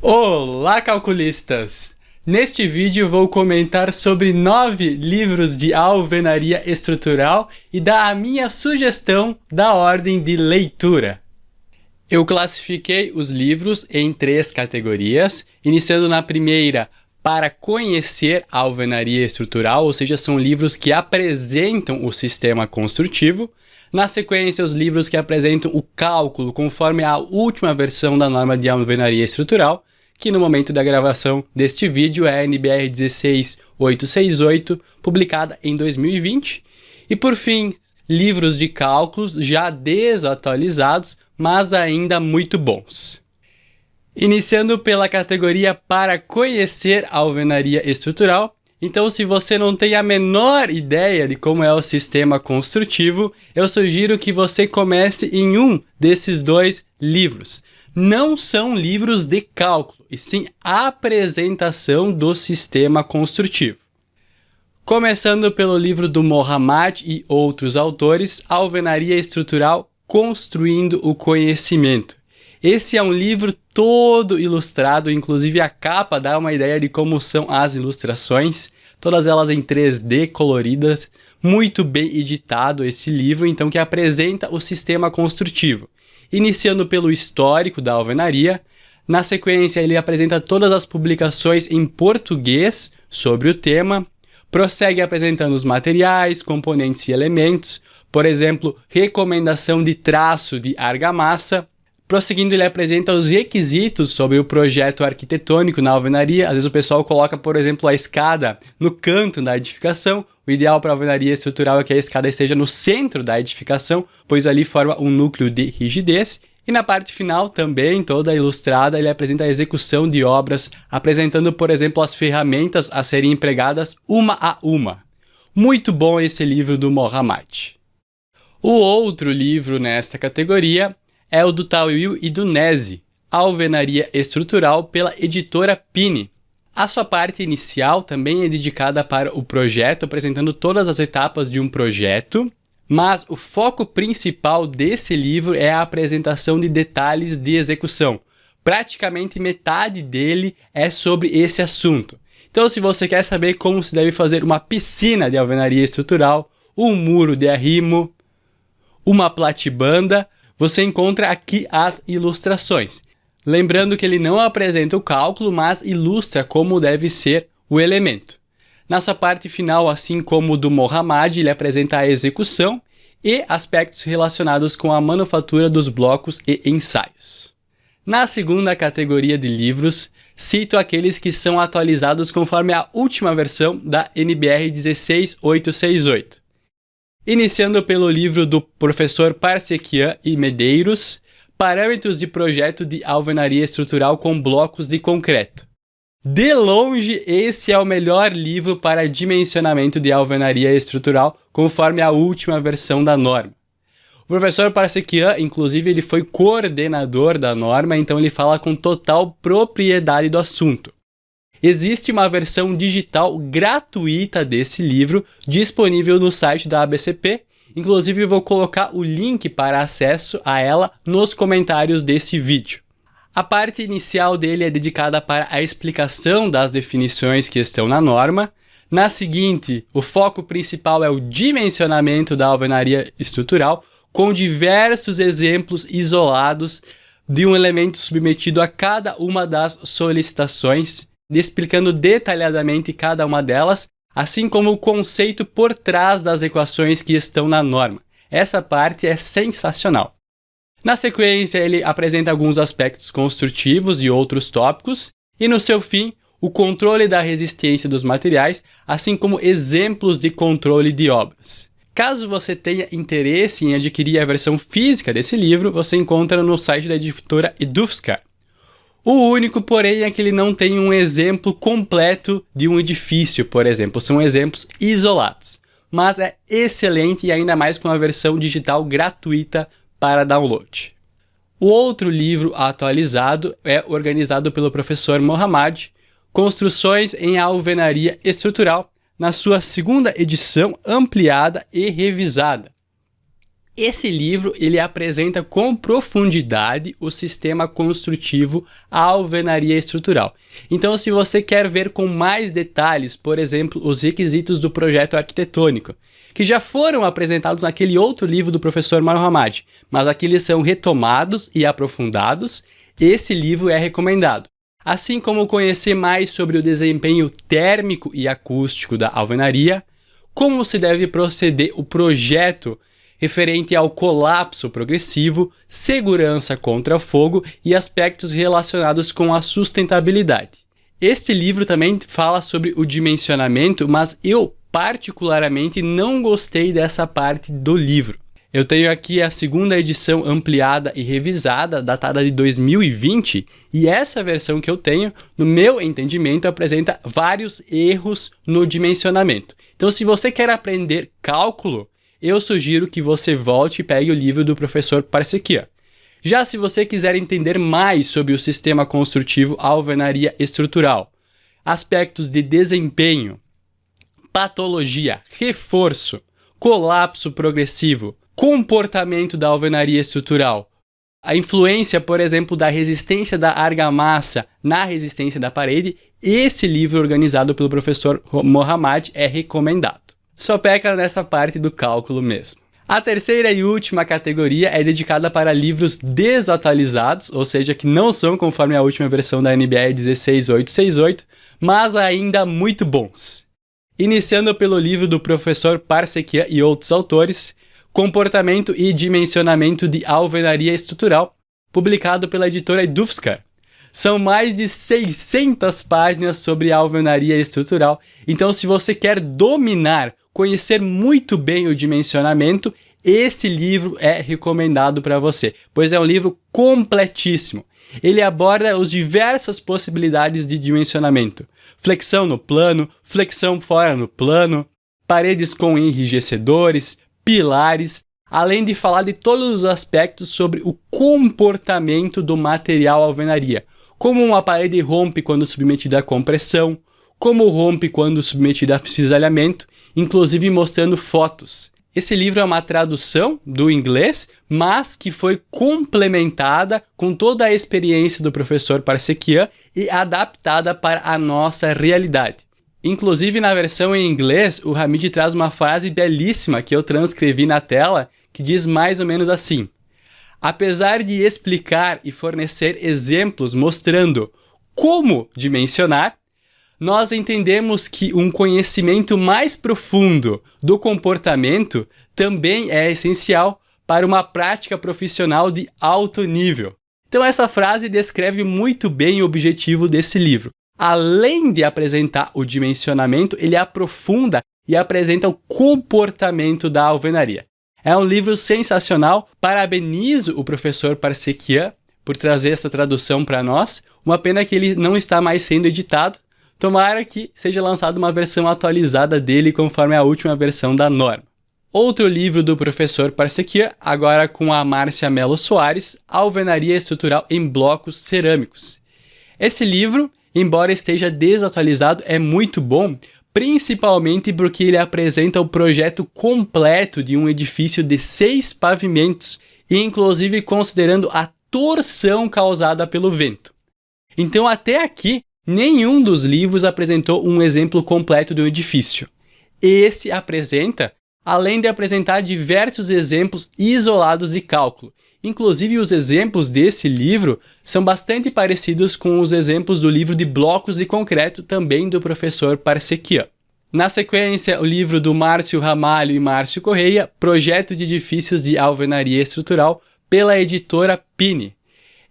Olá, calculistas! Neste vídeo vou comentar sobre 9 livros de alvenaria estrutural e dar a minha sugestão da ordem de leitura. Eu classifiquei os livros em 3 categorias, iniciando na primeira, para conhecer a alvenaria estrutural, ou seja, são livros que apresentam o sistema construtivo. Na sequência, os livros que apresentam o cálculo conforme a última versão da norma de alvenaria estrutural, que no momento da gravação deste vídeo é a NBR 16868, publicada em 2020. E por fim, livros de cálculos já desatualizados, mas ainda muito bons. Iniciando pela categoria para conhecer a alvenaria estrutural, então se você não tem a menor ideia de como é o sistema construtivo, eu sugiro que você comece em um desses 2 livros. Não são livros de cálculo, e sim apresentação do sistema construtivo. Começando pelo livro do Mohammad e outros autores, Alvenaria Estrutural Construindo o Conhecimento. Esse é um livro todo ilustrado, inclusive a capa dá uma ideia de como são as ilustrações, todas elas em 3D coloridas, muito bem editado esse livro, então que apresenta o sistema construtivo. Iniciando pelo histórico da alvenaria, na sequência ele apresenta todas as publicações em português sobre o tema, prossegue apresentando os materiais, componentes e elementos, por exemplo, recomendação de traço de argamassa. Prosseguindo, ele apresenta os requisitos sobre o projeto arquitetônico na alvenaria. Às vezes o pessoal coloca, por exemplo, a escada no canto da edificação. O ideal para a alvenaria estrutural é que a escada esteja no centro da edificação, pois ali forma um núcleo de rigidez. E na parte final, também toda ilustrada, ele apresenta a execução de obras, apresentando, por exemplo, as ferramentas a serem empregadas uma a uma. Muito bom esse livro do Mohammad. O outro livro nesta categoria é o do Tawil e do Nezi, Alvenaria Estrutural, pela editora Pini. A sua parte inicial também é dedicada para o projeto, apresentando todas as etapas de um projeto, mas o foco principal desse livro é a apresentação de detalhes de execução. Praticamente metade dele é sobre esse assunto. Então, se você quer saber como se deve fazer uma piscina de alvenaria estrutural, um muro de arrimo, uma platibanda, você encontra aqui as ilustrações. Lembrando que ele não apresenta o cálculo, mas ilustra como deve ser o elemento. Na sua parte final, assim como o do Mohammad, ele apresenta a execução e aspectos relacionados com a manufatura dos blocos e ensaios. Na segunda categoria de livros, cito aqueles que são atualizados conforme a última versão da NBR 16868. Iniciando pelo livro do professor Parsequian e Medeiros, Parâmetros de Projeto de Alvenaria Estrutural com Blocos de Concreto. De longe, esse é o melhor livro para dimensionamento de alvenaria estrutural, conforme a última versão da norma. O professor Parsequian, inclusive, ele foi coordenador da norma, então ele fala com total propriedade do assunto. Existe uma versão digital gratuita desse livro, disponível no site da ABCP. Inclusive, vou colocar o link para acesso a ela nos comentários desse vídeo. A parte inicial dele é dedicada para a explicação das definições que estão na norma. Na seguinte, o foco principal é o dimensionamento da alvenaria estrutural, com diversos exemplos isolados de um elemento submetido a cada uma das solicitações, explicando detalhadamente cada uma delas, assim como o conceito por trás das equações que estão na norma. Essa parte é sensacional. Na sequência, ele apresenta alguns aspectos construtivos e outros tópicos, e no seu fim, o controle da resistência dos materiais, assim como exemplos de controle de obras. Caso você tenha interesse em adquirir a versão física desse livro, você encontra no site da editora Edufscar. O único, porém, é que ele não tem um exemplo completo de um edifício, por exemplo. São exemplos isolados. Mas é excelente e ainda mais com a versão digital gratuita para download. O outro livro atualizado é organizado pelo professor Mohammad, Construções em Alvenaria Estrutural, na sua segunda edição ampliada e revisada. Esse livro ele apresenta com profundidade o sistema construtivo à alvenaria estrutural. Então, se você quer ver com mais detalhes, por exemplo, os requisitos do projeto arquitetônico, que já foram apresentados naquele outro livro do professor Mohammad, mas aqui eles são retomados e aprofundados, esse livro é recomendado. Assim como conhecer mais sobre o desempenho térmico e acústico da alvenaria, como se deve proceder o projeto referente ao colapso progressivo, segurança contra fogo e aspectos relacionados com a sustentabilidade. Este livro também fala sobre o dimensionamento, mas eu particularmente não gostei dessa parte do livro. Eu tenho aqui a segunda edição ampliada e revisada, datada de 2020, e essa versão que eu tenho, no meu entendimento, apresenta vários erros no dimensionamento. Então, se você quer aprender cálculo, eu sugiro que você volte e pegue o livro do professor Parsequia. Já se você quiser entender mais sobre o sistema construtivo alvenaria estrutural, aspectos de desempenho, patologia, reforço, colapso progressivo, comportamento da alvenaria estrutural, a influência, por exemplo, da resistência da argamassa na resistência da parede, esse livro organizado pelo professor Mohammad é recomendado. Só peca nessa parte do cálculo mesmo. A terceira e última categoria é dedicada para livros desatualizados, ou seja, que não são conforme a última versão da NBR 16868, mas ainda muito bons. Iniciando pelo livro do professor Parsequia e outros autores, Comportamento e Dimensionamento de Alvenaria Estrutural, publicado pela editora Edufskar. São mais de 600 páginas sobre alvenaria estrutural, então se você quer dominar, conhecer muito bem o dimensionamento, esse livro é recomendado para você, pois é um livro completíssimo. Ele aborda as diversas possibilidades de dimensionamento. Flexão no plano, flexão fora no plano, paredes com enrijecedores, pilares, além de falar de todos os aspectos sobre o comportamento do material alvenaria. Como uma parede rompe quando submetida a compressão, como rompe quando submetida a cisalhamento, inclusive mostrando fotos. Esse livro é uma tradução do inglês, mas que foi complementada com toda a experiência do professor Parsequia e adaptada para a nossa realidade. Inclusive, na versão em inglês, o Hamid traz uma frase belíssima que eu transcrevi na tela, que diz mais ou menos assim: apesar de explicar e fornecer exemplos mostrando como dimensionar, nós entendemos que um conhecimento mais profundo do comportamento também é essencial para uma prática profissional de alto nível. Então essa frase descreve muito bem o objetivo desse livro. Além de apresentar o dimensionamento, ele aprofunda e apresenta o comportamento da alvenaria. É um livro sensacional, parabenizo o professor Parsequia por trazer essa tradução para nós. Uma pena que ele não está mais sendo editado. Tomara que seja lançada uma versão atualizada dele conforme a última versão da norma. Outro livro do professor Parsequia, agora com a Márcia Melo Soares, Alvenaria Estrutural em Blocos Cerâmicos. Esse livro, embora esteja desatualizado, é muito bom, principalmente porque ele apresenta o projeto completo de um edifício de 6 pavimentos, e inclusive considerando a torção causada pelo vento. Então, até aqui, nenhum dos livros apresentou um exemplo completo de um edifício. Esse apresenta, além de apresentar diversos exemplos isolados de cálculo. Inclusive, os exemplos desse livro são bastante parecidos com os exemplos do livro de blocos de concreto, também do professor Parsequia. Na sequência, o livro do Márcio Ramalho e Márcio Correia, Projeto de Edifícios de Alvenaria Estrutural, pela editora Pini.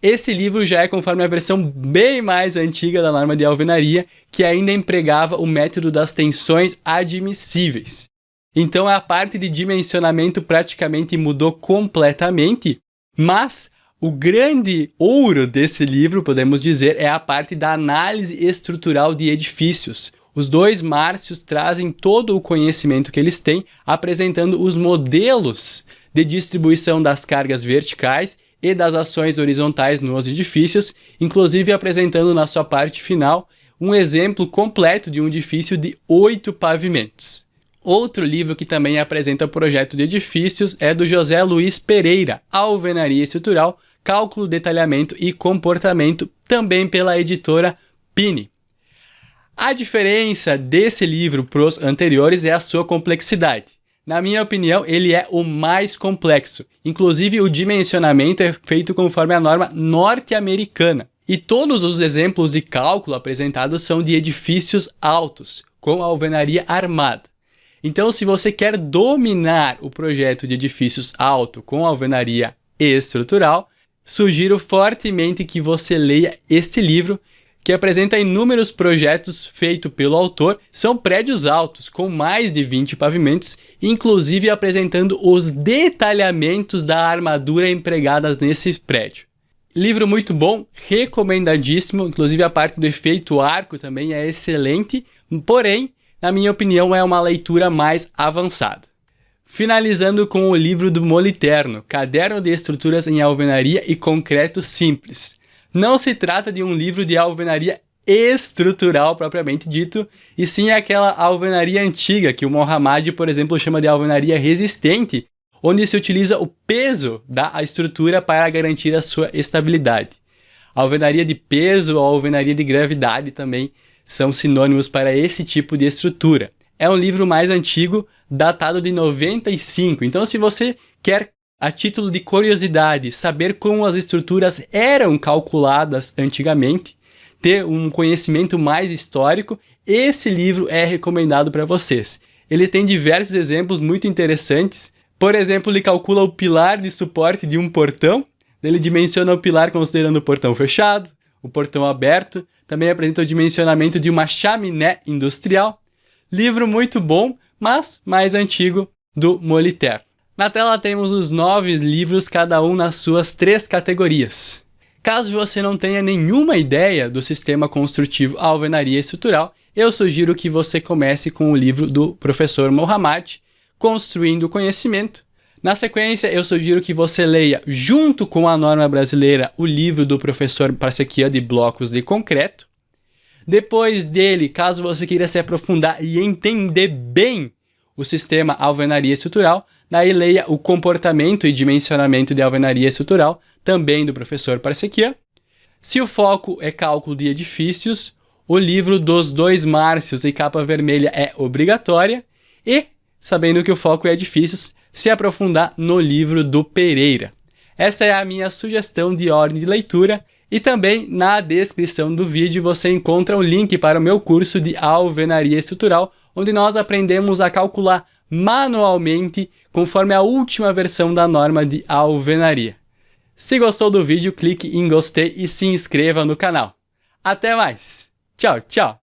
Esse livro já é conforme a versão bem mais antiga da norma de alvenaria, que ainda empregava o método das tensões admissíveis. Então a parte de dimensionamento praticamente mudou completamente, mas o grande ouro desse livro, podemos dizer, é a parte da análise estrutural de edifícios. Os dois Márcios trazem todo o conhecimento que eles têm, apresentando os modelos de distribuição das cargas verticais e das ações horizontais nos edifícios, inclusive apresentando na sua parte final um exemplo completo de um edifício de 8 pavimentos. Outro livro que também apresenta o projeto de edifícios é do José Luiz Pereira, Alvenaria Estrutural, Cálculo, Detalhamento e Comportamento, também pela editora Pini. A diferença desse livro para os anteriores é a sua complexidade. Na minha opinião, ele é o mais complexo. Inclusive, o dimensionamento é feito conforme a norma norte-americana. E todos os exemplos de cálculo apresentados são de edifícios altos, com alvenaria armada. Então, se você quer dominar o projeto de edifícios alto com alvenaria estrutural, sugiro fortemente que você leia este livro, que apresenta inúmeros projetos feitos pelo autor. São prédios altos, com mais de 20 pavimentos, inclusive apresentando os detalhamentos da armadura empregadas nesse prédio. Livro muito bom, recomendadíssimo, inclusive a parte do efeito arco também é excelente, porém, na minha opinião, é uma leitura mais avançada. Finalizando com o livro do Moliterno, Caderno de Estruturas em Alvenaria e Concreto Simples. Não se trata de um livro de alvenaria estrutural propriamente dito, e sim aquela alvenaria antiga que o Mohammad, por exemplo, chama de alvenaria resistente, onde se utiliza o peso da estrutura para garantir a sua estabilidade. A alvenaria de peso ou alvenaria de gravidade também são sinônimos para esse tipo de estrutura. É um livro mais antigo, datado de 95, então se você quer, a título de curiosidade, saber como as estruturas eram calculadas antigamente, ter um conhecimento mais histórico, esse livro é recomendado para vocês. Ele tem diversos exemplos muito interessantes. Por exemplo, ele calcula o pilar de suporte de um portão, ele dimensiona o pilar considerando o portão fechado, o portão aberto, também apresenta o dimensionamento de uma chaminé industrial. Livro muito bom, mas mais antigo, do Moliterno. Na tela temos os 9 livros, cada um nas suas 3 categorias. Caso você não tenha nenhuma ideia do sistema construtivo alvenaria estrutural, eu sugiro que você comece com o livro do professor Mohammad, Construindo Conhecimento. Na sequência, eu sugiro que você leia, junto com a norma brasileira, o livro do professor Parsequian de Blocos de Concreto. Depois dele, caso você queira se aprofundar e entender bem o sistema alvenaria estrutural, daí leia o Comportamento e Dimensionamento de Alvenaria Estrutural, também do professor Parsequian. Se o foco é cálculo de edifícios, o livro dos 2 Márcios e Capa Vermelha é obrigatória. E, sabendo que o foco é edifícios, se aprofundar no livro do Pereira. Essa é a minha sugestão de ordem de leitura. E também na descrição do vídeo você encontra o link para o meu curso de alvenaria estrutural, onde nós aprendemos a calcular manualmente conforme a última versão da norma de alvenaria. Se gostou do vídeo, clique em gostei e se inscreva no canal. Até mais! Tchau, tchau!